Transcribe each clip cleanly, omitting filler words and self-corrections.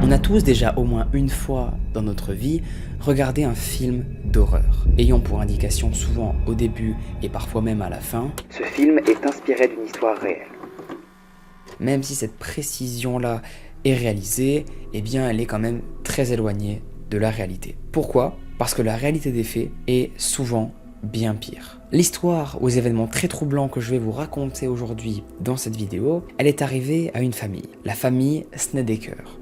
On a tous déjà au moins une fois dans notre vie regardé un film d'horreur, ayant pour indication souvent au début et parfois même à la fin, ce film est inspiré d'une histoire réelle. Même si cette précision-là est réalisée, eh bien elle est quand même très éloignée de la réalité. Pourquoi ? Parce que la réalité des faits est souvent bien pire. L'histoire aux événements très troublants que je vais vous raconter aujourd'hui dans cette vidéo, elle est arrivée à une famille, la famille Snedeker.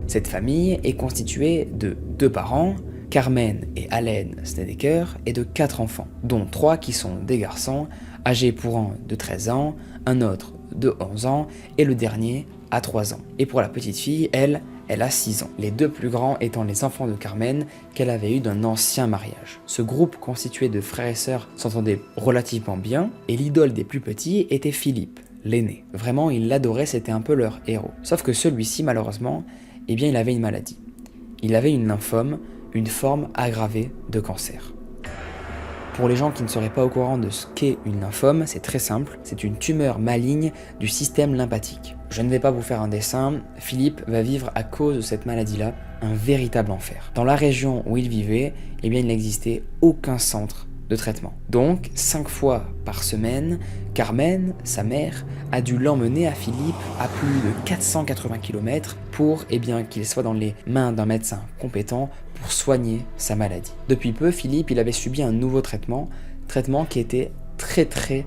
Cette famille est constituée de 2 parents, Carmen et Allen Snedeker, et de 4 enfants, dont 3 qui sont des garçons, âgés pour un de 13 ans, un autre de 11 ans, et le dernier à 3 ans. Et pour la petite fille, elle a 6 ans. Les 2 plus grands étant les enfants de Carmen qu'elle avait eu d'un ancien mariage. Ce groupe constitué de frères et sœurs s'entendait relativement bien, et l'idole des plus petits était Philippe, l'aîné. Vraiment, ils l'adoraient, c'était un peu leur héros. Sauf que celui-ci, malheureusement, eh bien, il avait une maladie. Il avait une lymphome, une forme aggravée de cancer. Pour les gens qui ne seraient pas au courant de ce qu'est une lymphome, c'est très simple, c'est une tumeur maligne du système lymphatique. Je ne vais pas vous faire un dessin, Philippe va vivre à cause de cette maladie-là un véritable enfer. Dans la région où il vivait, eh bien, il n'existait aucun centre de traitement. Donc, 5 fois par semaine, Carmen, sa mère, a dû l'emmener à Philippe à plus de 480 km pour qu'il soit dans les mains d'un médecin compétent pour soigner sa maladie. Depuis peu, Philippe, il avait subi un nouveau traitement qui était très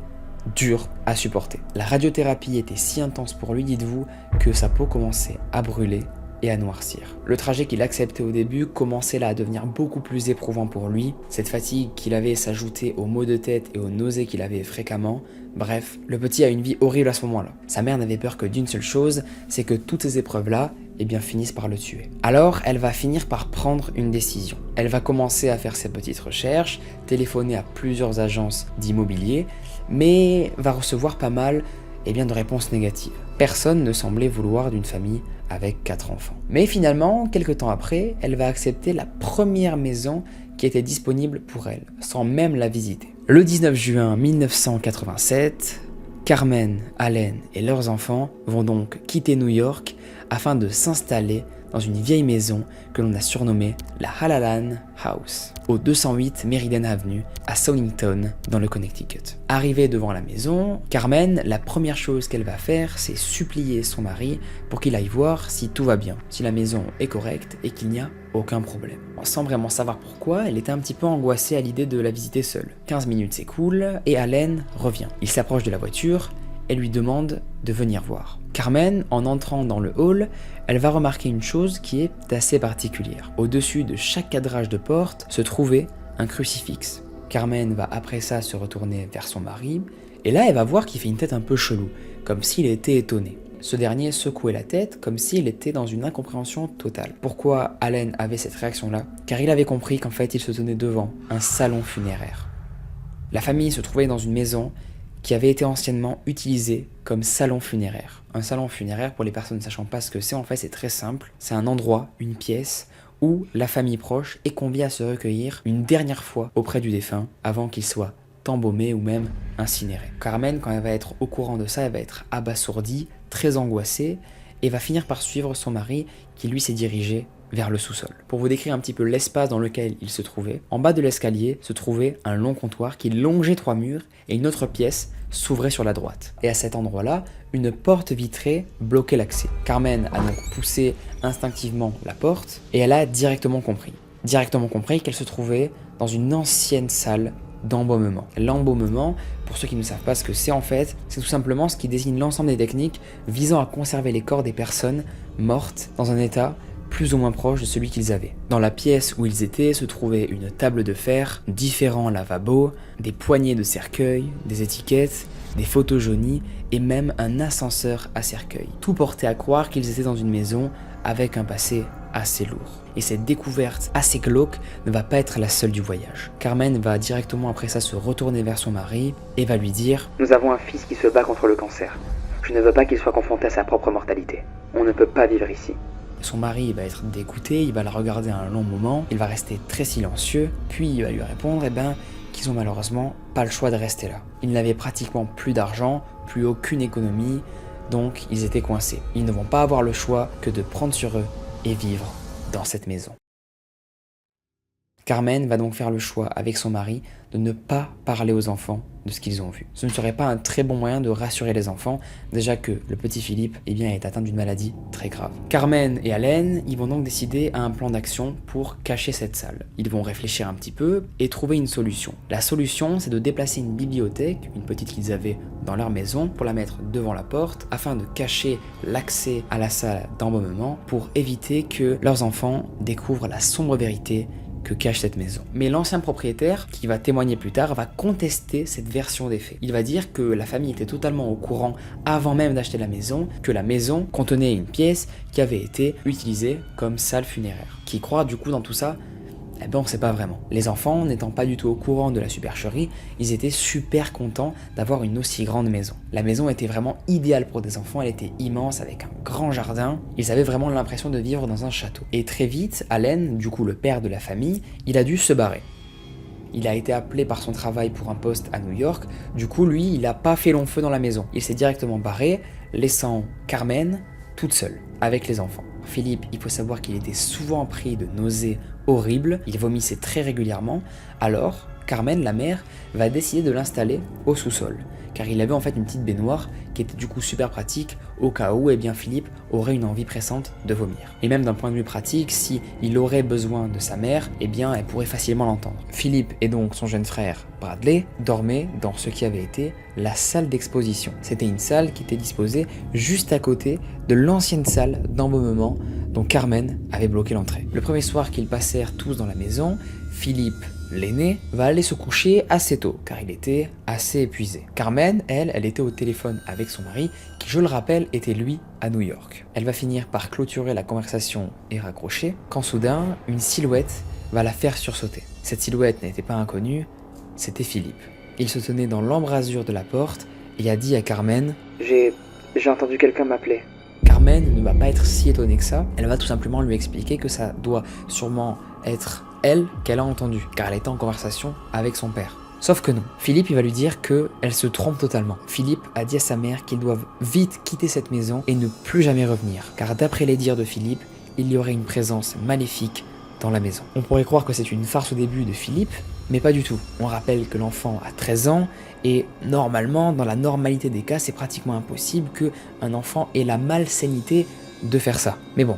dur à supporter. La radiothérapie était si intense pour lui, dites-vous, que sa peau commençait à brûler et à noircir. Le trajet qu'il acceptait au début commençait là à devenir beaucoup plus éprouvant pour lui. Cette fatigue qu'il avait s'ajoutait aux maux de tête et aux nausées qu'il avait fréquemment. Bref, le petit a une vie horrible à ce moment-là. Sa mère n'avait peur que d'une seule chose, c'est que toutes ces épreuves-là finissent par le tuer. Alors, elle va finir par prendre une décision. Elle va commencer à faire ses petites recherches, téléphoner à plusieurs agences d'immobilier, mais va recevoir pas mal de réponses négatives. Personne ne semblait vouloir d'une famille avec 4 enfants. Mais finalement, quelques temps après, elle va accepter la première maison qui était disponible pour elle, sans même la visiter. Le 19 juin 1987, Carmen, Allen et leurs enfants vont donc quitter New York afin de s'installer dans une vieille maison que l'on a surnommée la Halalan House, au 208 Meriden Avenue, à Stonington, dans le Connecticut. Arrivée devant la maison, Carmen, la première chose qu'elle va faire, c'est supplier son mari pour qu'il aille voir si tout va bien, si la maison est correcte et qu'il n'y a aucun problème. Sans vraiment savoir pourquoi, elle était un petit peu angoissée à l'idée de la visiter seule. 15 minutes s'écoulent et Allen revient. Il s'approche de la voiture et lui demande de venir voir. Carmen, en entrant dans le hall, elle va remarquer une chose qui est assez particulière. Au-dessus de chaque cadrage de porte se trouvait un crucifix. Carmen va après ça se retourner vers son mari, et là elle va voir qu'il fait une tête un peu chelou, comme s'il était étonné. Ce dernier secouait la tête comme s'il était dans une incompréhension totale. Pourquoi Allen avait cette réaction-là ? Car il avait compris qu'en fait il se tenait devant un salon funéraire. La famille se trouvait dans une maison qui avait été anciennement utilisé comme salon funéraire. Un salon funéraire, pour les personnes ne sachant pas ce que c'est, en fait c'est très simple. C'est un endroit, une pièce, où la famille proche est conviée à se recueillir une dernière fois auprès du défunt avant qu'il soit embaumé ou même incinéré. Carmen, quand elle va être au courant de ça, elle va être abasourdie, très angoissée, et va finir par suivre son mari qui lui s'est dirigé vers le sous-sol. Pour vous décrire un petit peu l'espace dans lequel il se trouvait, en bas de l'escalier se trouvait un long comptoir qui longeait 3 murs et une autre pièce s'ouvrait sur la droite. Et à cet endroit-là, une porte vitrée bloquait l'accès. Carmen a donc poussé instinctivement la porte et elle a directement compris qu'elle se trouvait dans une ancienne salle d'embaumement. L'embaumement, pour ceux qui ne savent pas ce que c'est en fait, c'est tout simplement ce qui désigne l'ensemble des techniques visant à conserver les corps des personnes mortes dans un état plus ou moins proche de celui qu'ils avaient. Dans la pièce où ils étaient se trouvait une table de fer, différents lavabos, des poignées de cercueils, des étiquettes, des photos jaunies et même un ascenseur à cercueil. Tout portait à croire qu'ils étaient dans une maison avec un passé assez lourd. Et cette découverte assez glauque ne va pas être la seule du voyage. Carmen va directement après ça se retourner vers son mari et va lui dire « Nous avons un fils qui se bat contre le cancer. Je ne veux pas qu'il soit confronté à sa propre mortalité. On ne peut pas vivre ici. » Son mari va être dégoûté, il va la regarder un long moment, il va rester très silencieux, puis il va lui répondre qu'ils ont malheureusement pas le choix de rester là. Ils n'avaient pratiquement plus d'argent, plus aucune économie, donc ils étaient coincés. Ils ne vont pas avoir le choix que de prendre sur eux et vivre dans cette maison. Carmen va donc faire le choix avec son mari de ne pas parler aux enfants de ce qu'ils ont vu. Ce ne serait pas un très bon moyen de rassurer les enfants, déjà que le petit Philippe est atteint d'une maladie très grave. Carmen et Allen, ils vont donc décider à un plan d'action pour cacher cette salle. Ils vont réfléchir un petit peu et trouver une solution. La solution, c'est de déplacer une bibliothèque, une petite qu'ils avaient dans leur maison, pour la mettre devant la porte, afin de cacher l'accès à la salle d'embaumement pour éviter que leurs enfants découvrent la sombre vérité que cache cette maison. Mais l'ancien propriétaire, qui va témoigner plus tard, va contester cette version des faits. Il va dire que la famille était totalement au courant avant même d'acheter la maison, que la maison contenait une pièce qui avait été utilisée comme salle funéraire. Qui croit du coup dans tout ça? Eh ben on sait pas vraiment. Les enfants, n'étant pas du tout au courant de la supercherie, ils étaient super contents d'avoir une aussi grande maison. La maison était vraiment idéale pour des enfants, elle était immense avec un grand jardin. Ils avaient vraiment l'impression de vivre dans un château. Et très vite, Allen, du coup le père de la famille, il a dû se barrer. Il a été appelé par son travail pour un poste à New York, du coup lui, il n'a pas fait long feu dans la maison. Il s'est directement barré, laissant Carmen toute seule, avec les enfants. Philippe, il faut savoir qu'il était souvent pris de nausées horribles, il vomissait très régulièrement, alors Carmen, la mère, va décider de l'installer au sous-sol, car il avait en fait une petite baignoire qui était du coup super pratique au cas où Philippe aurait une envie pressante de vomir. Et même d'un point de vue pratique, si il aurait besoin de sa mère, elle pourrait facilement l'entendre. Philippe et donc son jeune frère Bradley dormaient dans ce qui avait été la salle d'exposition. C'était une salle qui était disposée juste à côté de l'ancienne salle d'embaumement dont Carmen avait bloqué l'entrée. Le premier soir qu'ils passèrent tous dans la maison, Philippe, l'aîné, va aller se coucher assez tôt, car il était assez épuisé. Carmen, elle était au téléphone avec son mari, qui, je le rappelle, était lui à New York. Elle va finir par clôturer la conversation et raccrocher, quand soudain, une silhouette va la faire sursauter. Cette silhouette n'était pas inconnue, c'était Philippe. Il se tenait dans l'embrasure de la porte et a dit à Carmen « J'ai entendu quelqu'un m'appeler ». Carmen ne va pas être si étonnée que ça, elle va tout simplement lui expliquer que ça doit sûrement être elle qu'elle a entendu, car elle était en conversation avec son père. Sauf que non, Philippe il va lui dire qu'elle se trompe totalement. Philippe a dit à sa mère qu'ils doivent vite quitter cette maison et ne plus jamais revenir, car d'après les dires de Philippe, il y aurait une présence maléfique dans la maison. On pourrait croire que c'est une farce au début de Philippe, mais pas du tout. On rappelle que l'enfant a 13 ans, et normalement, dans la normalité des cas, c'est pratiquement impossible qu'un enfant ait la malsénité de faire ça. Mais bon,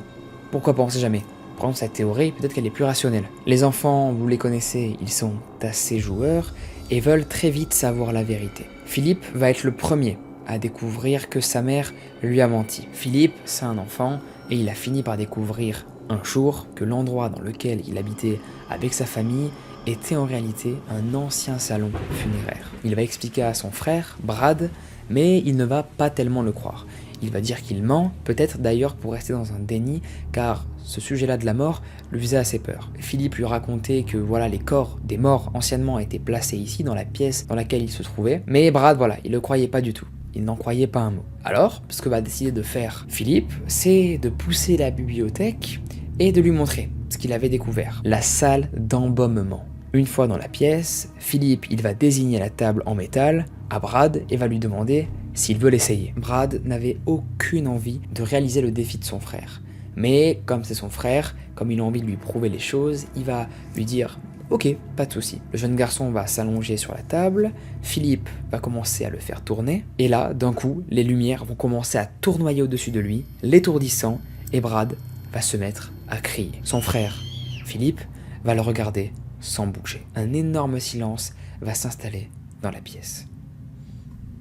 pourquoi pas, on sait jamais. Prenons cette théorie, peut-être qu'elle est plus rationnelle. Les enfants, vous les connaissez, ils sont assez joueurs et veulent très vite savoir la vérité. Philippe va être le premier à découvrir que sa mère lui a menti. Philippe, c'est un enfant et il a fini par découvrir un jour que l'endroit dans lequel il habitait avec sa famille était en réalité un ancien salon funéraire. Il va expliquer à son frère, Brad, mais il ne va pas tellement le croire. Il va dire qu'il ment, peut-être d'ailleurs pour rester dans un déni, car ce sujet-là de la mort lui faisait assez peur. Philippe lui racontait que les corps des morts anciennement étaient placés ici, dans la pièce dans laquelle il se trouvait, mais Brad, il ne le croyait pas du tout. Il n'en croyait pas un mot. Alors, ce que va décider de faire Philippe, c'est de pousser la bibliothèque et de lui montrer ce qu'il avait découvert, la salle d'embaumement. Une fois dans la pièce, Philippe il va désigner la table en métal à Brad et va lui demander s'il veut l'essayer. Brad n'avait aucune envie de réaliser le défi de son frère. Mais comme c'est son frère, comme il a envie de lui prouver les choses, il va lui dire « Ok, pas de souci ». Le jeune garçon va s'allonger sur la table, Philippe va commencer à le faire tourner, et là, d'un coup, les lumières vont commencer à tournoyer au-dessus de lui, l'étourdissant, et Brad va se mettre à crier. Son frère, Philippe, va le regarder sans bouger. Un énorme silence va s'installer dans la pièce.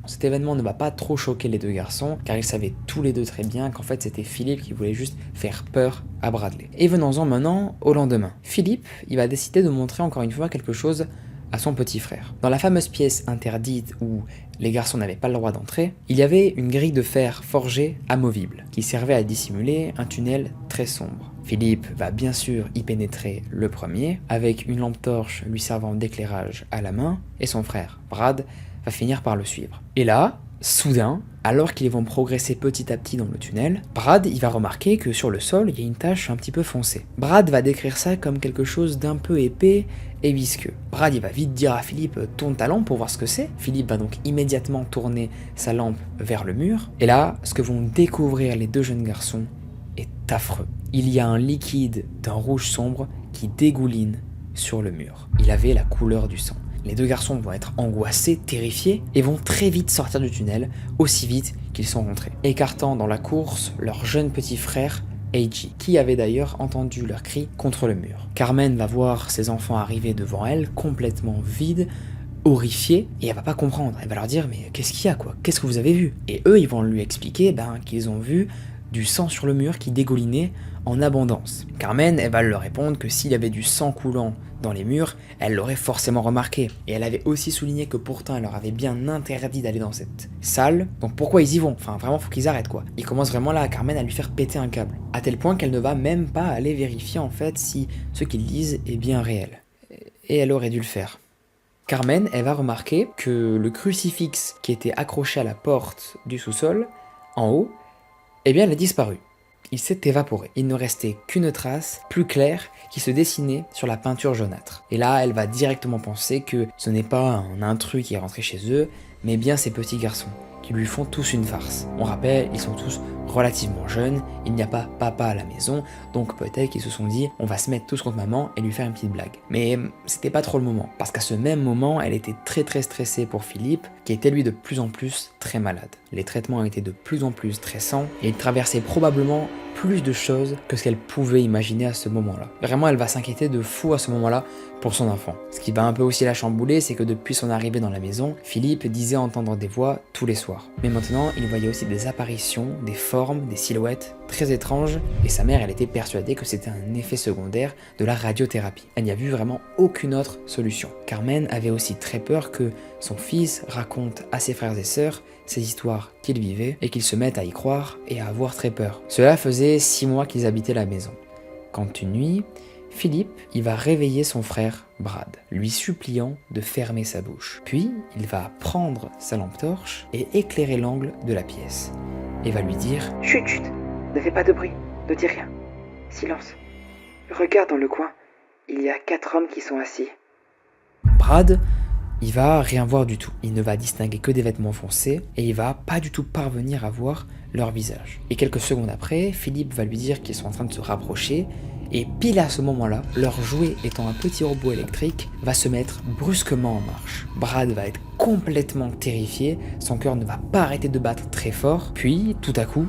Cet événement ne va pas trop choquer les deux garçons, car ils savaient tous les deux très bien qu'en fait c'était Philippe qui voulait juste faire peur à Bradley. Et venons-en maintenant au lendemain. Philippe, il va décider de montrer encore une fois quelque chose à son petit frère. Dans la fameuse pièce interdite où les garçons n'avaient pas le droit d'entrer, il y avait une grille de fer forgée amovible, qui servait à dissimuler un tunnel très sombre. Philippe va bien sûr y pénétrer le premier, avec une lampe torche lui servant d'éclairage à la main, et son frère, Brad, va finir par le suivre. Et là, soudain, alors qu'ils vont progresser petit à petit dans le tunnel, Brad il va remarquer que sur le sol, il y a une tache un petit peu foncée. Brad va décrire ça comme quelque chose d'un peu épais et visqueux. Brad il va vite dire à Philippe « tourne ta lampe pour voir ce que c'est ». Philippe va donc immédiatement tourner sa lampe vers le mur. Et là, ce que vont découvrir les deux jeunes garçons est affreux. Il y a un liquide d'un rouge sombre qui dégouline sur le mur. Il avait la couleur du sang. Les deux garçons vont être angoissés, terrifiés, et vont très vite sortir du tunnel, aussi vite qu'ils sont rentrés, écartant dans la course leur jeune petit frère, Eiji, qui avait d'ailleurs entendu leurs cris contre le mur. Carmen va voir ses enfants arriver devant elle, complètement vides, horrifiée, et elle va pas comprendre. Elle va leur dire, mais qu'est-ce qu'il y a quoi? Qu'est-ce que vous avez vu? Et eux, ils vont lui expliquer qu'ils ont vu du sang sur le mur qui dégoulinait en abondance. Carmen, elle va leur répondre que s'il y avait du sang coulant dans les murs, elle l'aurait forcément remarqué. Et elle avait aussi souligné que pourtant elle leur avait bien interdit d'aller dans cette salle. Donc pourquoi ils y vont? Enfin vraiment faut qu'ils arrêtent quoi. Ils commencent vraiment là, Carmen, à lui faire péter un câble. À tel point qu'elle ne va même pas aller vérifier en fait si ce qu'ils disent est bien réel. Et elle aurait dû le faire. Carmen, elle va remarquer que le crucifix qui était accroché à la porte du sous-sol, en haut, eh bien elle a disparu. Il s'est évaporé. Il ne restait qu'une trace plus claire qui se dessinait sur la peinture jaunâtre. Et là, elle va directement penser que ce n'est pas un intrus qui est rentré chez eux, mais bien ces petits garçons, qui lui font tous une farce. On rappelle, ils sont tous relativement jeunes, il n'y a pas papa à la maison, donc peut-être qu'ils se sont dit on va se mettre tous contre maman et lui faire une petite blague. Mais c'était pas trop le moment, parce qu'à ce même moment, elle était très stressée pour Philippe, qui était lui de plus en plus très malade. Les traitements étaient de plus en plus stressants, et il traversait probablement plus de choses que ce qu'elle pouvait imaginer à ce moment-là. Vraiment, elle va s'inquiéter de fou à ce moment-là pour son enfant. Ce qui va un peu aussi la chambouler, c'est que depuis son arrivée dans la maison, Philippe disait entendre des voix tous les soirs. Mais maintenant, il voyait aussi des apparitions, des formes, des silhouettes très étranges, et sa mère, elle était persuadée que c'était un effet secondaire de la radiothérapie. Elle n'y a vu vraiment aucune autre solution. Carmen avait aussi très peur que son fils raconte à ses frères et sœurs ces histoires qu'il vivait et qu'ils se mettent à y croire et à avoir très peur. Cela faisait 6 mois qu'ils habitaient la maison. Quand une nuit, Philippe, il va réveiller son frère Brad, lui suppliant de fermer sa bouche. Puis, il va prendre sa lampe torche et éclairer l'angle de la pièce. Et va lui dire « Chut, chut, ne fais pas de bruit, ne dis rien. Silence. Regarde dans le coin, il y a 4 hommes qui sont assis. » Brad, il va rien voir du tout. Il ne va distinguer que des vêtements foncés et il va pas du tout parvenir à voir leur visage. Et quelques secondes après, Philippe va lui dire qu'ils sont en train de se rapprocher et pile à ce moment-là, leur jouet étant un petit robot électrique va se mettre brusquement en marche. Brad va être complètement terrifié, son cœur ne va pas arrêter de battre très fort, puis tout à coup,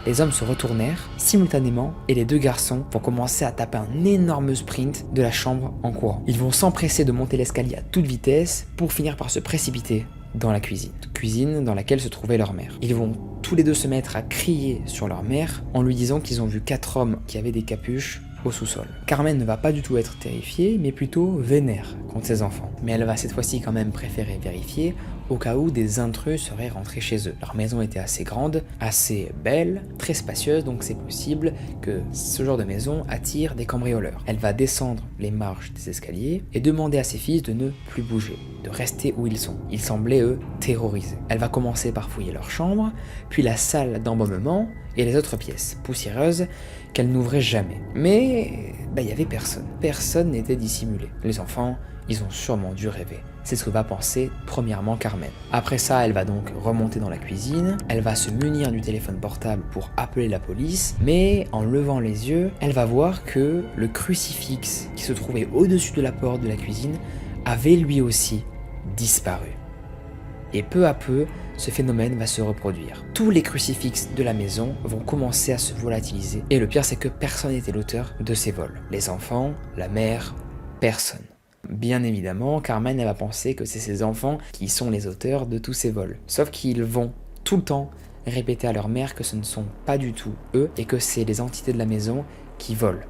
les hommes se retournèrent simultanément et les deux garçons vont commencer à taper un énorme sprint de la chambre en courant. Ils vont s'empresser de monter l'escalier à toute vitesse pour finir par se précipiter dans la cuisine dans laquelle se trouvait leur mère. Ils vont tous les deux se mettre à crier sur leur mère en lui disant qu'ils ont vu 4 hommes qui avaient des capuches au sous-sol. Carmen ne va pas du tout être terrifiée, mais plutôt vénère contre ses enfants. Mais elle va cette fois-ci quand même préférer vérifier au cas où des intrus seraient rentrés chez eux. Leur maison était assez grande, assez belle, très spacieuse, donc c'est possible que ce genre de maison attire des cambrioleurs. Elle va descendre les marches des escaliers et demander à ses fils de ne plus bouger, de rester où ils sont. Ils semblaient, eux, terrorisés. Elle va commencer par fouiller leur chambre, puis la salle d'embaumement et les autres pièces poussiéreuses qu'elle n'ouvrait jamais. Mais il y avait personne. Personne n'était dissimulé. Les enfants, ils ont sûrement dû rêver. C'est ce que va penser premièrement Carmen. Après ça, elle va donc remonter dans la cuisine, elle va se munir du téléphone portable pour appeler la police, mais en levant les yeux, elle va voir que le crucifix qui se trouvait au-dessus de la porte de la cuisine avait lui aussi disparu. Et peu à peu, ce phénomène va se reproduire. Tous les crucifixes de la maison vont commencer à se volatiliser. Et le pire, c'est que personne n'était l'auteur de ces vols. Les enfants, la mère, personne. Bien évidemment, Carmen elle va penser que c'est ses enfants qui sont les auteurs de tous ces vols. Sauf qu'ils vont tout le temps répéter à leur mère que ce ne sont pas du tout eux et que c'est les entités de la maison qui volent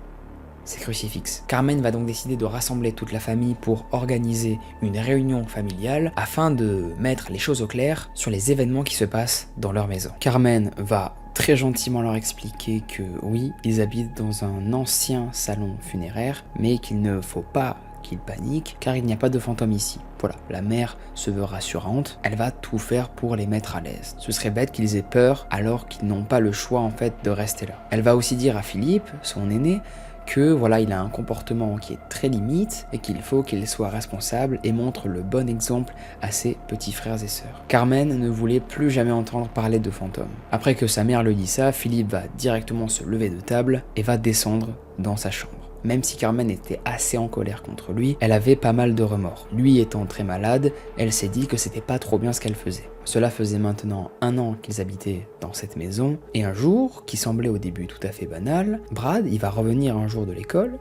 ces crucifixes. Carmen va donc décider de rassembler toute la famille pour organiser une réunion familiale afin de mettre les choses au clair sur les événements qui se passent dans leur maison. Carmen va très gentiment leur expliquer que oui, ils habitent dans un ancien salon funéraire, mais qu'il ne faut pas qu'ils paniquent car il n'y a pas de fantôme ici. Voilà, la mère se veut rassurante, elle va tout faire pour les mettre à l'aise. Ce serait bête qu'ils aient peur alors qu'ils n'ont pas le choix en fait de rester là. Elle va aussi dire à Philippe, son aîné, que voilà, il a un comportement qui est très limite et qu'il faut qu'il soit responsable et montre le bon exemple à ses petits frères et sœurs. Carmen ne voulait plus jamais entendre parler de fantômes. Après que sa mère lui dit ça, Philippe va directement se lever de table et va descendre dans sa chambre. Même si Carmen était assez en colère contre lui, elle avait pas mal de remords. Lui étant très malade, elle s'est dit que c'était pas trop bien ce qu'elle faisait. Cela faisait maintenant 1 an qu'ils habitaient dans cette maison, et un jour, qui semblait au début tout à fait banal, Brad, il va revenir un jour de l'école,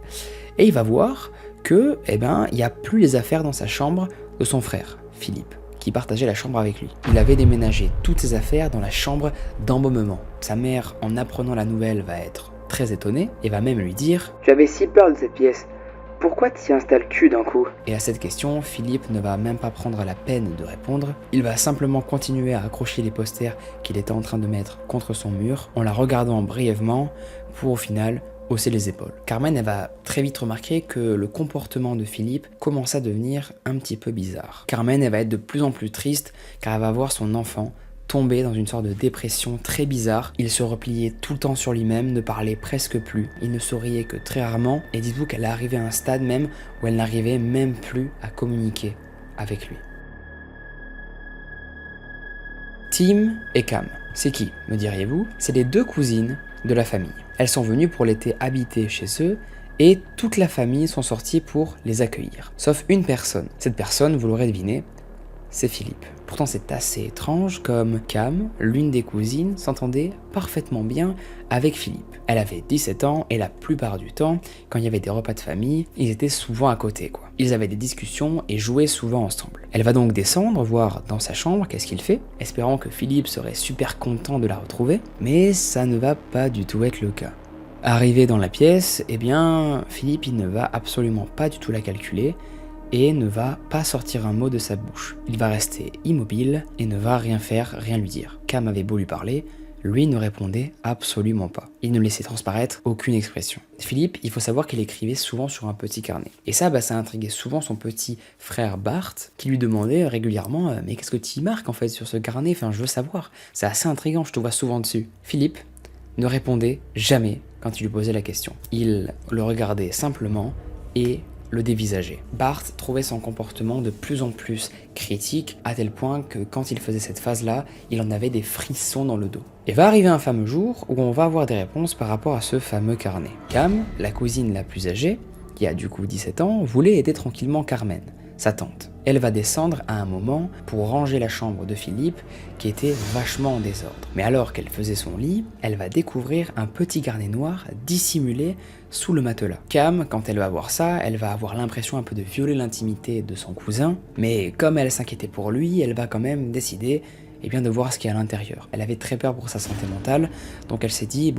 et il va voir que, il n'y a plus les affaires dans sa chambre de son frère, Philippe, qui partageait la chambre avec lui. Il avait déménagé toutes ses affaires dans la chambre d'embaumement. Sa mère, en apprenant la nouvelle, va être très étonné et va même lui dire « Tu avais si peur de cette pièce, pourquoi t'y installes-tu d'un coup ?» Et à cette question, Philippe ne va même pas prendre la peine de répondre, il va simplement continuer à accrocher les posters qu'il était en train de mettre contre son mur, en la regardant brièvement, pour au final hausser les épaules. Carmen, elle va très vite remarquer que le comportement de Philippe commence à devenir un petit peu bizarre. Carmen, elle va être de plus en plus triste, car elle va voir son enfant tombé dans une sorte de dépression très bizarre. Il se repliait tout le temps sur lui-même, ne parlait presque plus, il ne souriait que très rarement, et dites-vous qu'elle est arrivée à un stade même où elle n'arrivait même plus à communiquer avec lui. Tim et Cam, c'est qui, me diriez-vous? C'est les 2 cousines de la famille. Elles sont venues pour l'été habiter chez eux, et toute la famille sont sorties pour les accueillir. Sauf une personne. Cette personne, vous l'aurez deviné, c'est Philippe. Pourtant c'est assez étrange, comme Cam, l'une des cousines, s'entendait parfaitement bien avec Philippe. Elle avait 17 ans et la plupart du temps, quand il y avait des repas de famille, ils étaient souvent à côté quoi. Ils avaient des discussions et jouaient souvent ensemble. Elle va donc descendre, voir dans sa chambre qu'est-ce qu'il fait, espérant que Philippe serait super content de la retrouver, mais ça ne va pas du tout être le cas. Arrivé dans la pièce, Philippe il ne va absolument pas du tout la calculer, et ne va pas sortir un mot de sa bouche. Il va rester immobile et ne va rien faire, rien lui dire. Cam avait beau lui parler, lui ne répondait absolument pas. Il ne laissait transparaître aucune expression. Philippe, il faut savoir qu'il écrivait souvent sur un petit carnet. Et ça intriguait souvent son petit frère Bart, qui lui demandait régulièrement « Mais qu'est-ce que tu marques en fait sur ce carnet? Enfin, je veux savoir. C'est assez intriguant, je te vois souvent dessus. » Philippe ne répondait jamais quand il lui posait la question. Il le regardait simplement et le dévisageait. Bart trouvait son comportement de plus en plus critique, à tel point que quand il faisait cette phase-là, il en avait des frissons dans le dos. Et va arriver un fameux jour où on va avoir des réponses par rapport à ce fameux carnet. Cam, la cousine la plus âgée, qui a du coup 17 ans, voulait aider tranquillement Carmen, sa tante. Elle va descendre à un moment pour ranger la chambre de Philippe qui était vachement en désordre. Mais alors qu'elle faisait son lit, elle va découvrir un petit carnet noir dissimulé sous le matelas. Cam, quand elle va voir ça, elle va avoir l'impression un peu de violer l'intimité de son cousin, mais comme elle s'inquiétait pour lui, elle va quand même décider de voir ce qu'il y a à l'intérieur. Elle avait très peur pour sa santé mentale, donc elle s'est dit,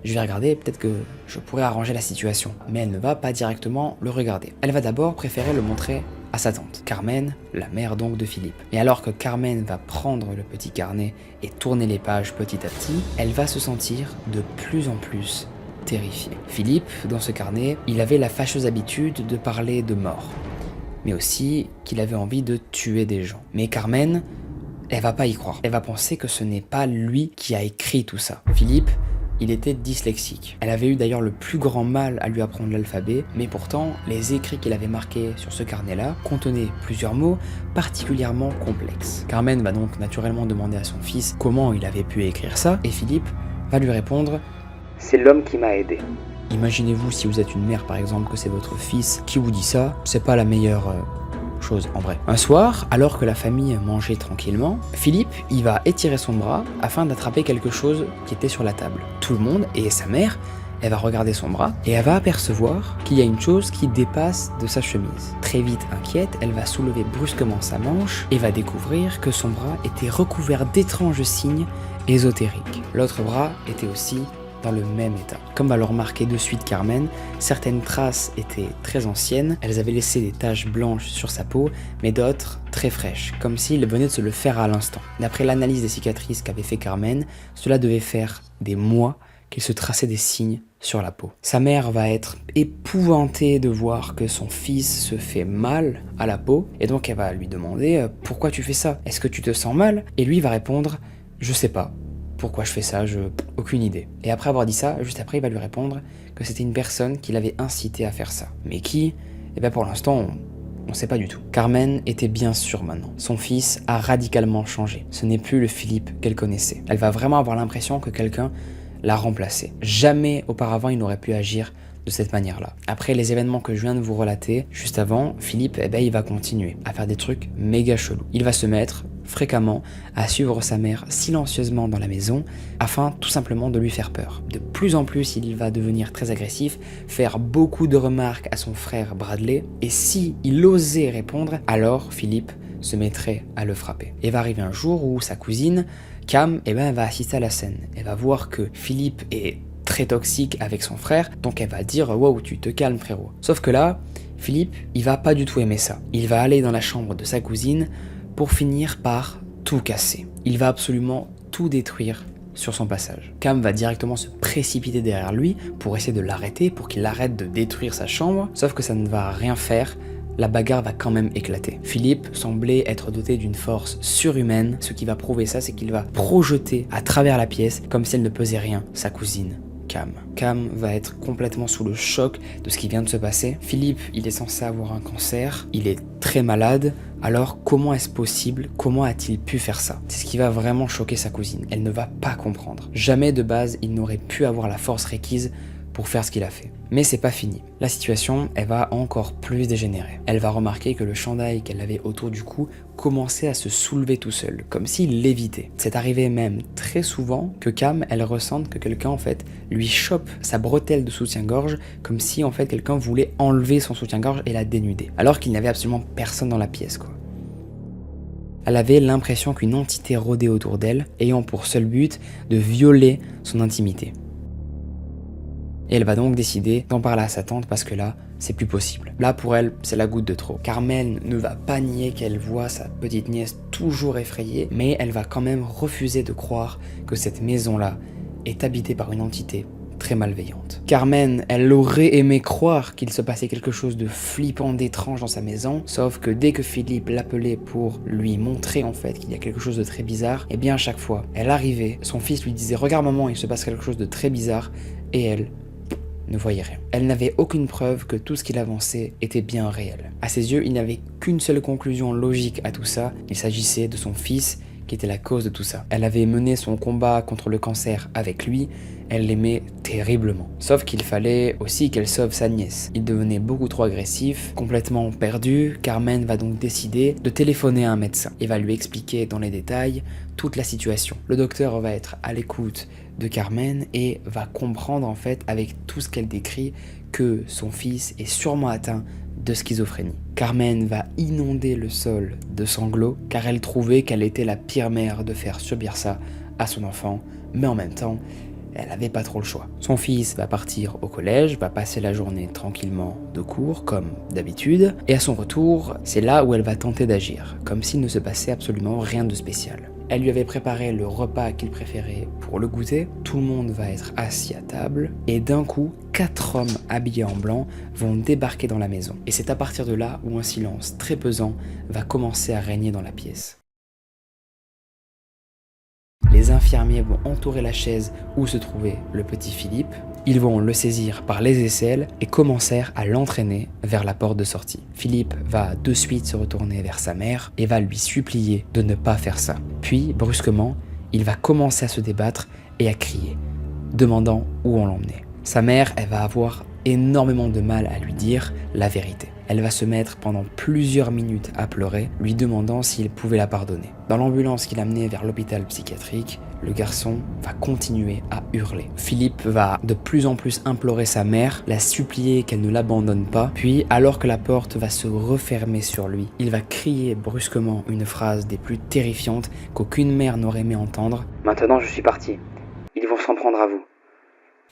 je vais regarder, peut-être que je pourrais arranger la situation. Mais elle ne va pas directement le regarder. Elle va d'abord préférer le montrer à sa tante, Carmen, la mère donc de Philippe. Et alors que Carmen va prendre le petit carnet et tourner les pages petit à petit, elle va se sentir de plus en plus terrifiée. Philippe, dans ce carnet, il avait la fâcheuse habitude de parler de mort, mais aussi qu'il avait envie de tuer des gens. Mais Carmen, elle va pas y croire. Elle va penser que ce n'est pas lui qui a écrit tout ça. Philippe, il était dyslexique. Elle avait eu d'ailleurs le plus grand mal à lui apprendre l'alphabet, mais pourtant, les écrits qu'il avait marqués sur ce carnet-là contenaient plusieurs mots particulièrement complexes. Carmen va donc naturellement demander à son fils comment il avait pu écrire ça, et Philippe va lui répondre « C'est l'homme qui m'a aidé. » Imaginez-vous si vous êtes une mère par exemple, que c'est votre fils qui vous dit ça, c'est pas la meilleure chose en vrai. Un soir, alors que la famille mangeait tranquillement, Philippe, il va étirer son bras afin d'attraper quelque chose qui était sur la table. Tout le monde et sa mère, elle va regarder son bras et elle va apercevoir qu'il y a une chose qui dépasse de sa chemise. Très vite inquiète, elle va soulever brusquement sa manche et va découvrir que son bras était recouvert d'étranges signes ésotériques. L'autre bras était aussi dans le même état. Comme va le remarquer de suite Carmen, certaines traces étaient très anciennes, elles avaient laissé des taches blanches sur sa peau, mais d'autres très fraîches, comme s'il venait de se le faire à l'instant. D'après l'analyse des cicatrices qu'avait fait Carmen, cela devait faire des mois qu'il se traçait des signes sur la peau. Sa mère va être épouvantée de voir que son fils se fait mal à la peau, et donc elle va lui demander « Pourquoi tu fais ça? Est-ce que tu te sens mal ?» Et lui va répondre « Je sais pas. pourquoi je fais ça, aucune idée. Et après avoir dit ça, juste après il va lui répondre que c'était une personne qui l'avait incité à faire ça. Mais qui? Eh bien pour l'instant, on sait pas du tout. Carmen était bien sûre maintenant. Son fils a radicalement changé. Ce n'est plus le Philippe qu'elle connaissait. Elle va vraiment avoir l'impression que quelqu'un l'a remplacé. Jamais auparavant il n'aurait pu agir de cette manière-là. Après les événements que je viens de vous relater, juste avant, Philippe, il va continuer à faire des trucs méga chelous. Il va se mettre fréquemment à suivre sa mère silencieusement dans la maison afin tout simplement de lui faire peur. De plus en plus, il va devenir très agressif, faire beaucoup de remarques à son frère Bradley, et si il osait répondre, alors Philippe se mettrait à le frapper. Et va arriver un jour où sa cousine, Cam, elle va assister à la scène. Elle va voir que Philippe est très toxique avec son frère, donc elle va dire « Wow, tu te calmes frérot ». Sauf que là, Philippe, il va pas du tout aimer ça. Il va aller dans la chambre de sa cousine pour finir par tout casser. Il va absolument tout détruire sur son passage. Cam va directement se précipiter derrière lui pour essayer de l'arrêter, pour qu'il arrête de détruire sa chambre, sauf que ça ne va rien faire. La bagarre va quand même éclater. Philippe semblait être doté d'une force surhumaine. Ce qui va prouver ça, c'est qu'il va projeter à travers la pièce, comme si elle ne pesait rien, sa cousine. Cam va être complètement sous le choc de ce qui vient de se passer. Philippe, il est censé avoir un cancer, il est très malade, alors comment est-ce possible? Comment a-t-il pu faire ça? C'est ce qui va vraiment choquer sa cousine, elle ne va pas comprendre. Jamais de base, il n'aurait pu avoir la force requise pour faire ce qu'il a fait. Mais c'est pas fini. La situation, elle va encore plus dégénérer. Elle va remarquer que le chandail qu'elle avait autour du cou commençait à se soulever tout seul, comme s'il lévitait. C'est arrivé même très souvent que Cam, elle ressente que quelqu'un en fait lui chope sa bretelle de soutien-gorge, comme si en fait quelqu'un voulait enlever son soutien-gorge et la dénuder, alors qu'il n'y avait absolument personne dans la pièce quoi. Elle avait l'impression qu'une entité rôdait autour d'elle, ayant pour seul but de violer son intimité. Et elle va donc décider d'en parler à sa tante parce que là, c'est plus possible. Là, pour elle, c'est la goutte de trop. Carmen ne va pas nier qu'elle voit sa petite nièce toujours effrayée, mais elle va quand même refuser de croire que cette maison-là est habitée par une entité très malveillante. Carmen, elle aurait aimé croire qu'il se passait quelque chose de flippant, d'étrange dans sa maison, sauf que dès que Philippe l'appelait pour lui montrer en fait qu'il y a quelque chose de très bizarre, et bien à chaque fois, elle arrivait, son fils lui disait « Regarde maman, il se passe quelque chose de très bizarre » et elle ne voyait rien. Elle n'avait aucune preuve que tout ce qu'il avançait était bien réel. À ses yeux, il n'y avait qu'une seule conclusion logique à tout ça, il s'agissait de son fils qui était la cause de tout ça. Elle avait mené son combat contre le cancer avec lui, elle l'aimait terriblement. Sauf qu'il fallait aussi qu'elle sauve sa nièce. Il devenait beaucoup trop agressif, complètement perdu. Carmen va donc décider de téléphoner à un médecin et va lui expliquer dans les détails toute la situation. Le docteur va être à l'écoute de Carmen et va comprendre en fait avec tout ce qu'elle décrit que son fils est sûrement atteint de schizophrénie. Carmen va inonder le sol de sanglots car elle trouvait qu'elle était la pire mère de faire subir ça à son enfant, mais en même temps, elle n'avait pas trop le choix. Son fils va partir au collège, va passer la journée tranquillement de cours, comme d'habitude, et à son retour, c'est là où elle va tenter d'agir, comme s'il ne se passait absolument rien de spécial. Elle lui avait préparé le repas qu'il préférait pour le goûter, tout le monde va être assis à table, et d'un coup, 4 hommes habillés en blanc vont débarquer dans la maison. Et c'est à partir de là où un silence très pesant va commencer à régner dans la pièce. Les infirmiers vont entourer la chaise où se trouvait le petit Philippe. Ils vont le saisir par les aisselles et commencèrent à l'entraîner vers la porte de sortie. Philippe va de suite se retourner vers sa mère et va lui supplier de ne pas faire ça. Puis, brusquement, il va commencer à se débattre et à crier, demandant où on l'emmenait. Sa mère, elle va avoir énormément de mal à lui dire la vérité. Elle va se mettre pendant plusieurs minutes à pleurer, lui demandant s'il pouvait la pardonner. Dans l'ambulance qui l'amenait vers l'hôpital psychiatrique, le garçon va continuer à hurler. Philippe va de plus en plus implorer sa mère, la supplier qu'elle ne l'abandonne pas, puis alors que la porte va se refermer sur lui, il va crier brusquement une phrase des plus terrifiantes qu'aucune mère n'aurait aimé entendre. « Maintenant je suis parti, ils vont s'en prendre à vous. »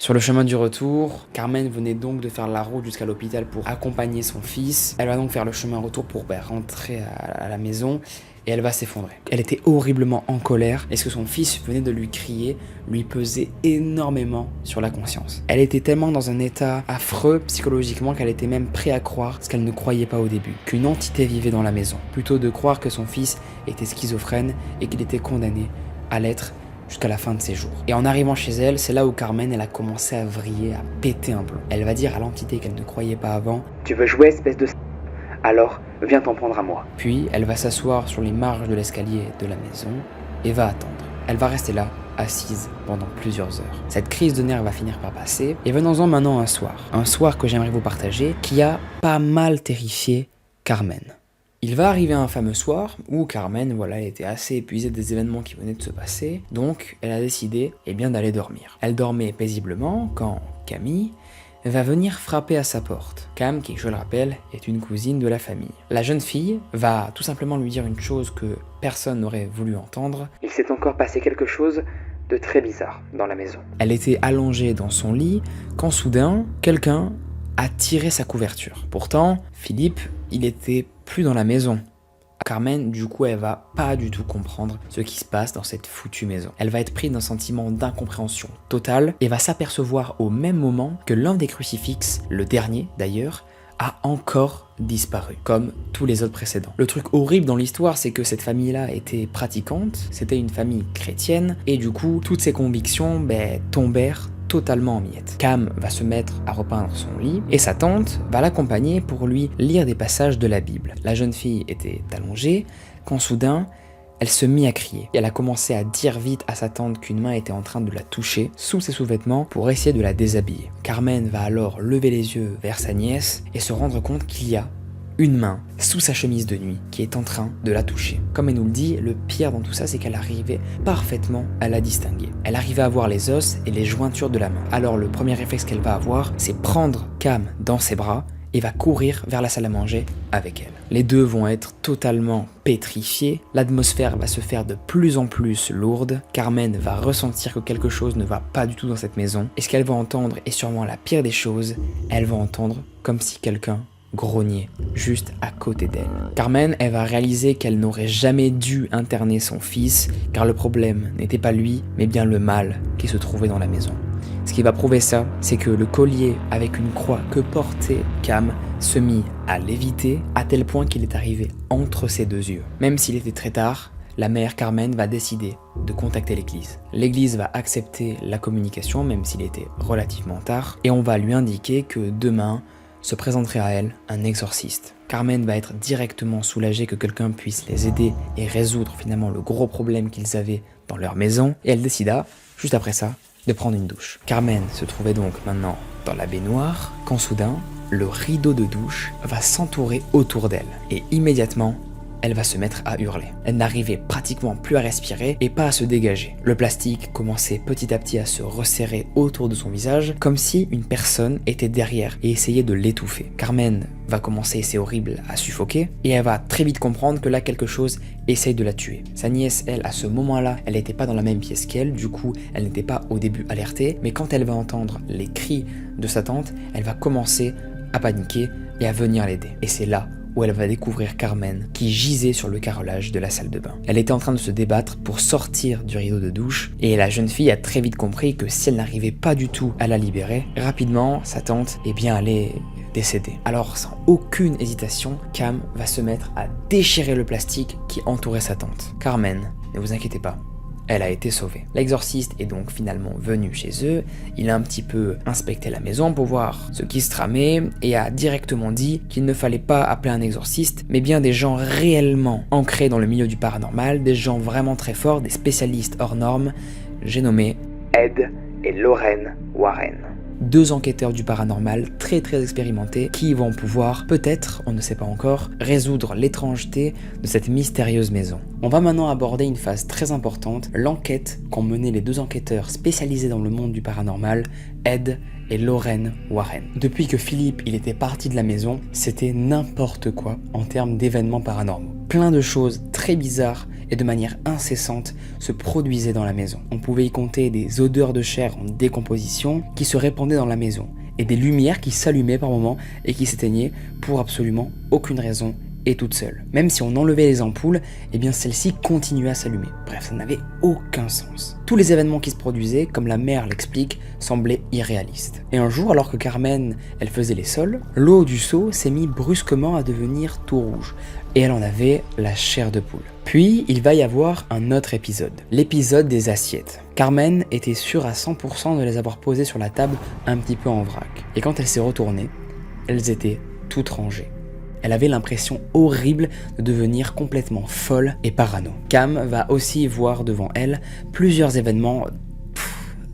Sur le chemin du retour, Carmen venait donc de faire la route jusqu'à l'hôpital pour accompagner son fils. Elle va donc faire le chemin retour pour rentrer à la maison et elle va s'effondrer. Elle était horriblement en colère et ce que son fils venait de lui crier lui pesait énormément sur la conscience. Elle était tellement dans un état affreux psychologiquement qu'elle était même prête à croire ce qu'elle ne croyait pas au début, qu'une entité vivait dans la maison, plutôt de croire que son fils était schizophrène et qu'il était condamné à l'être jusqu'à la fin de ses jours. Et en arrivant chez elle, c'est là où Carmen elle a commencé à vriller, à péter un plomb. Elle va dire à l'entité qu'elle ne croyait pas avant: Tu veux jouer, espèce de... Alors, viens t'en prendre à moi. Puis elle va s'asseoir sur les marges de l'escalier de la maison et va attendre. Elle va rester là, assise pendant plusieurs heures. Cette crise de nerfs va finir par passer, et venons-en maintenant à un soir que j'aimerais vous partager, qui a pas mal terrifié Carmen. Il va arriver un fameux soir où Carmen, elle était assez épuisée des événements qui venaient de se passer, donc elle a décidé d'aller dormir. Elle dormait paisiblement quand Camille va venir frapper à sa porte. Cam, qui, je le rappelle, est une cousine de la famille. La jeune fille va tout simplement lui dire une chose que personne n'aurait voulu entendre. Il s'est encore passé quelque chose de très bizarre dans la maison. Elle était allongée dans son lit quand soudain, quelqu'un a tiré sa couverture. Pourtant, Philippe, il était plus dans la maison. Carmen, du coup, elle va pas du tout comprendre ce qui se passe dans cette foutue maison. Elle va être prise d'un sentiment d'incompréhension totale et va s'apercevoir au même moment que l'un des crucifixes, le dernier d'ailleurs, a encore disparu, comme tous les autres précédents. Le truc horrible dans l'histoire, c'est que cette famille-là était pratiquante, c'était une famille chrétienne, et du coup, toutes ses convictions tombèrent totalement en miettes. Cam va se mettre à repeindre son lit et sa tante va l'accompagner pour lui lire des passages de la Bible. La jeune fille était allongée quand soudain, elle se mit à crier. Elle a commencé à dire vite à sa tante qu'une main était en train de la toucher sous ses sous-vêtements pour essayer de la déshabiller. Carmen va alors lever les yeux vers sa nièce et se rendre compte qu'il y a une main sous sa chemise de nuit qui est en train de la toucher. Comme elle nous le dit, le pire dans tout ça, c'est qu'elle arrivait parfaitement à la distinguer. Elle arrivait à voir les os et les jointures de la main. Alors le premier réflexe qu'elle va avoir, c'est prendre Cam dans ses bras et va courir vers la salle à manger avec elle. Les deux vont être totalement pétrifiés, l'atmosphère va se faire de plus en plus lourde, Carmen va ressentir que quelque chose ne va pas du tout dans cette maison, et ce qu'elle va entendre est sûrement la pire des choses, elle va entendre comme si quelqu'un grognait juste à côté d'elle. Carmen, elle va réaliser qu'elle n'aurait jamais dû interner son fils, car le problème n'était pas lui, mais bien le mal qui se trouvait dans la maison. Ce qui va prouver ça, c'est que le collier avec une croix que portait Cam se mit à léviter à tel point qu'il est arrivé entre ses deux yeux. Même s'il était très tard, la mère Carmen va décider de contacter l'église. L'église va accepter la communication, même s'il était relativement tard, et on va lui indiquer que demain se présenterait à elle un exorciste. Carmen va être directement soulagée que quelqu'un puisse les aider et résoudre finalement le gros problème qu'ils avaient dans leur maison, et elle décida, juste après ça, de prendre une douche. Carmen se trouvait donc maintenant dans la baignoire, quand soudain, le rideau de douche va s'entourer autour d'elle, et immédiatement, elle va se mettre à hurler. Elle n'arrivait pratiquement plus à respirer et pas à se dégager. Le plastique commençait petit à petit à se resserrer autour de son visage, comme si une personne était derrière et essayait de l'étouffer. Carmen va commencer, c'est horrible, à suffoquer, et elle va très vite comprendre que là quelque chose essaye de la tuer. Sa nièce, elle, à ce moment-là, elle n'était pas dans la même pièce qu'elle, du coup, elle n'était pas au début alertée, mais quand elle va entendre les cris de sa tante, elle va commencer à paniquer et à venir l'aider. Et c'est là où elle va découvrir Carmen qui gisait sur le carrelage de la salle de bain. Elle était en train de se débattre pour sortir du rideau de douche, et la jeune fille a très vite compris que si elle n'arrivait pas du tout à la libérer, rapidement sa tante allait décéder. Alors sans aucune hésitation, Cam va se mettre à déchirer le plastique qui entourait sa tante. Carmen, ne vous inquiétez pas, elle a été sauvée. L'exorciste est donc finalement venu chez eux, il a un petit peu inspecté la maison pour voir ce qui se tramait et a directement dit qu'il ne fallait pas appeler un exorciste, mais bien des gens réellement ancrés dans le milieu du paranormal, des gens vraiment très forts, des spécialistes hors normes. J'ai nommé Ed et Lorraine Warren. 2 enquêteurs du paranormal très expérimentés qui vont pouvoir, peut-être, on ne sait pas encore, résoudre l'étrangeté de cette mystérieuse maison. On va maintenant aborder une phase très importante, l'enquête qu'ont menée les 2 enquêteurs spécialisés dans le monde du paranormal, Ed et Lorraine Warren. Depuis que Philippe il était parti de la maison, c'était n'importe quoi en termes d'événements paranormaux. Plein de choses très bizarres et de manière incessante se produisaient dans la maison. On pouvait y compter des odeurs de chair en décomposition qui se répandaient dans la maison et des lumières qui s'allumaient par moments et qui s'éteignaient pour absolument aucune raison et toute seule. Même si on enlevait les ampoules, eh bien celles-ci continuaient à s'allumer. Bref, ça n'avait aucun sens. Tous les événements qui se produisaient, comme la mère l'explique, semblaient irréalistes. Et un jour, alors que Carmen, elle faisait les sols, l'eau du seau s'est mise brusquement à devenir tout rouge. Et elle en avait la chair de poule. Puis, il va y avoir un autre épisode. L'épisode des assiettes. Carmen était sûre à 100% de les avoir posées sur la table un petit peu en vrac. Et quand elle s'est retournée, elles étaient toutes rangées. Elle avait l'impression horrible de devenir complètement folle et parano. Cam va aussi voir devant elle plusieurs événements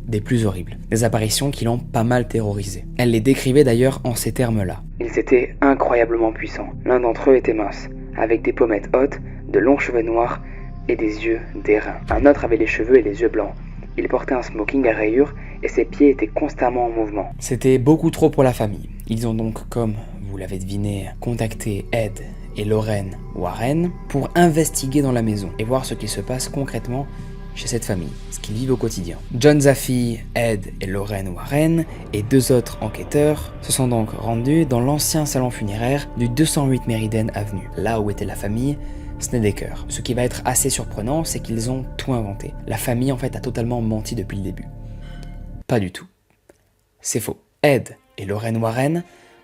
des plus horribles. Des apparitions qui l'ont pas mal terrorisée. Elle les décrivait d'ailleurs en ces termes-là. Ils étaient incroyablement puissants. L'un d'entre eux était mince, avec des pommettes hautes, de longs cheveux noirs et des yeux d'airain. Un autre avait les cheveux et les yeux blancs. Il portait un smoking à rayures et ses pieds étaient constamment en mouvement. C'était beaucoup trop pour la famille. Ils ont donc, comme vous l'avez deviné, contacté Ed et Lorraine Warren pour investiguer dans la maison et voir ce qui se passe concrètement chez cette famille, ce qu'ils vivent au quotidien. John Zaffe, Ed et Lorraine Warren et 2 autres enquêteurs se sont donc rendus dans l'ancien salon funéraire du 208 Meriden Avenue, là où était la famille Snedeker. Ce qui va être assez surprenant, c'est qu'ils ont tout inventé. La famille en fait a totalement menti depuis le début. Pas du tout. C'est faux. Ed et Lorraine Warren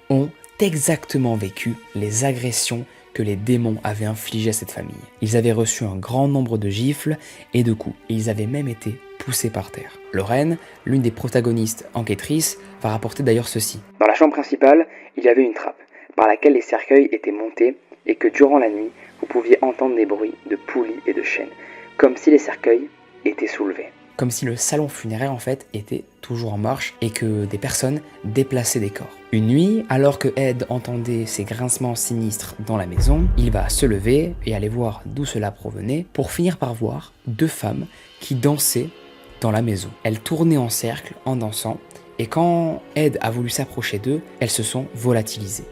ont exactement vécu les agressions que les démons avaient infligées à cette famille. Ils avaient reçu un grand nombre de gifles et de coups, et ils avaient même été poussés par terre. Lorraine, l'une des protagonistes enquêtrices, va rapporter d'ailleurs ceci. Dans la chambre principale, il y avait une trappe, par laquelle les cercueils étaient montés et que durant la nuit, vous pouviez entendre des bruits de poulies et de chaînes, comme si les cercueils étaient soulevés. Comme si le salon funéraire en fait était toujours en marche et que des personnes déplaçaient des corps. Une nuit, alors que Ed entendait ces grincements sinistres dans la maison, il va se lever et aller voir d'où cela provenait pour finir par voir 2 femmes qui dansaient dans la maison. Elles tournaient en cercle en dansant et quand Ed a voulu s'approcher d'eux, elles se sont volatilisées.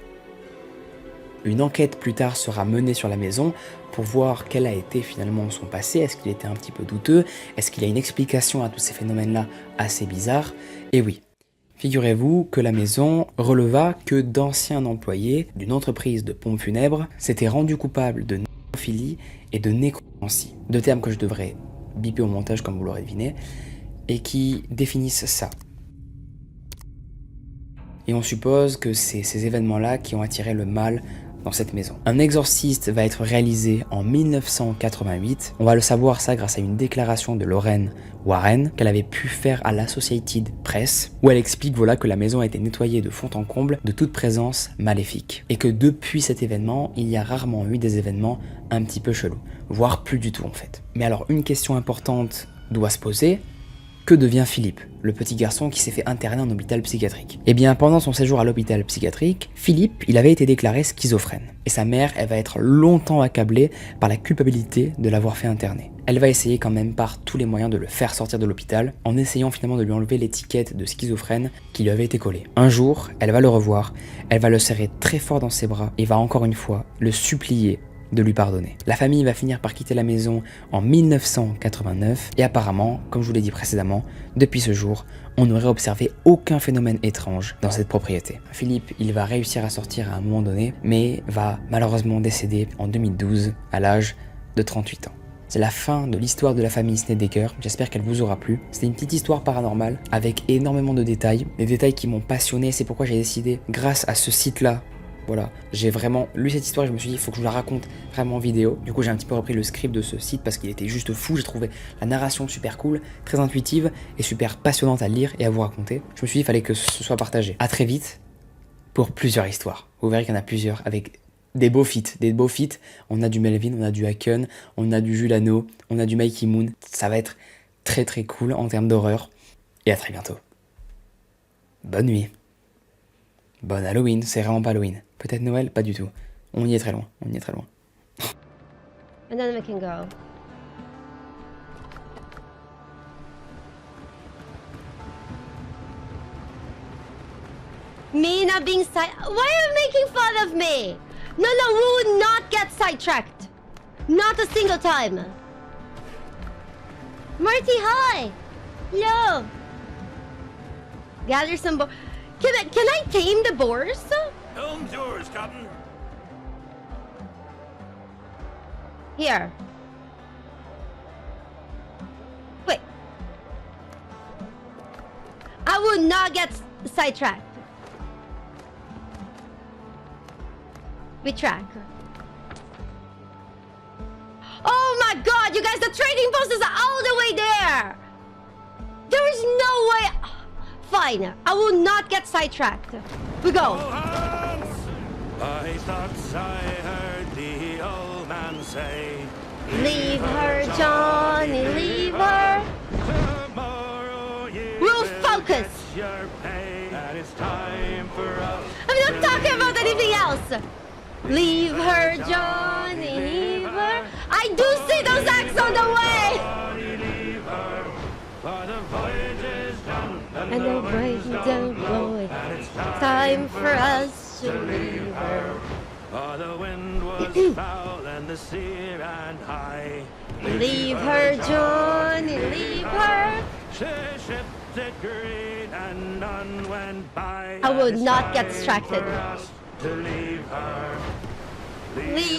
Une enquête plus tard sera menée sur la maison pour voir quel a été finalement son passé, est-ce qu'il était un petit peu douteux, est-ce qu'il y a une explication à tous ces phénomènes-là assez bizarres. Et oui, figurez-vous que la maison releva que d'anciens employés d'une entreprise de pompes funèbres s'étaient rendus coupables de nécrophilie et de nécromancie, 2 termes que je devrais biper au montage comme vous l'aurez deviné, et qui définissent ça. Et on suppose que c'est ces événements-là qui ont attiré le mal dans cette maison. Un exorciste va être réalisé en 1988. On va le savoir ça grâce à une déclaration de Lorraine Warren qu'elle avait pu faire à l'Associated Press, où elle explique voilà, que la maison a été nettoyée de fond en comble de toute présence maléfique. Et que depuis cet événement, il y a rarement eu des événements un petit peu chelous, voire plus du tout en fait. Mais alors une question importante doit se poser. Que devient Philippe, le petit garçon qui s'est fait interner en hôpital psychiatrique? Eh bien, pendant son séjour à l'hôpital psychiatrique, Philippe, il avait été déclaré schizophrène. Et sa mère, elle va être longtemps accablée par la culpabilité de l'avoir fait interner. Elle va essayer quand même par tous les moyens de le faire sortir de l'hôpital, en essayant finalement de lui enlever l'étiquette de schizophrène qui lui avait été collée. Un jour, elle va le revoir, elle va le serrer très fort dans ses bras et va encore une fois le supplier de lui pardonner. La famille va finir par quitter la maison en 1989 et apparemment, comme je vous l'ai dit précédemment, depuis ce jour, on n'aurait observé aucun phénomène étrange dans cette propriété. Philippe, il va réussir à sortir à un moment donné, mais va malheureusement décéder en 2012 à l'âge de 38 ans. C'est la fin de l'histoire de la famille Snedeker, j'espère qu'elle vous aura plu. C'était une petite histoire paranormale avec énormément de détails, des détails qui m'ont passionné, c'est pourquoi j'ai décidé, grâce à ce site-là, voilà, j'ai vraiment lu cette histoire et je me suis dit il faut que je vous la raconte vraiment en vidéo. Du coup j'ai un petit peu repris le script de ce site parce qu'il était juste fou. J'ai trouvé la narration super cool, très intuitive et super passionnante à lire et à vous raconter. Je me suis dit il fallait que ce soit partagé. A très vite pour plusieurs histoires. Vous verrez qu'il y en a plusieurs avec des beaux feats. On a du Melvin, on a du Haken, on a du Julano, on a du Mikey Moon. Ça va être très très cool en termes d'horreur. Et à très bientôt. Bonne nuit. Bonne Halloween, c'est vraiment pas Halloween. Peut-être Noël, pas du tout. On y est très loin, And then we can go. Me not being side... Why are you making fun of me? No, we would not get sidetracked. Not a single time. Marty, hi. Yo. Gather some Can I tame the boars? Helm's yours, Captain. Here. Wait. I would not get sidetracked. Retract. Oh my god, you guys, the trading post is all the way there! There is no way... Fine, I will not get sidetracked. We go. I thought I heard the old man say, Leave her, Johnny, leave her. tomorrow you We'll will focus. get your pay, and it's time for us. I'm not talking about anything else. Leave her, Johnny, leave her. I do see those acts on the way. Johnny, leave her, for the voyage is done, And the voyage is done, and it's time for us to leave her. For the wind was foul and the sea ran high. Leave her, Johnny, leave her. She shipped it green and none went by. I would And it's not get time distracted. for us to leave her. Leave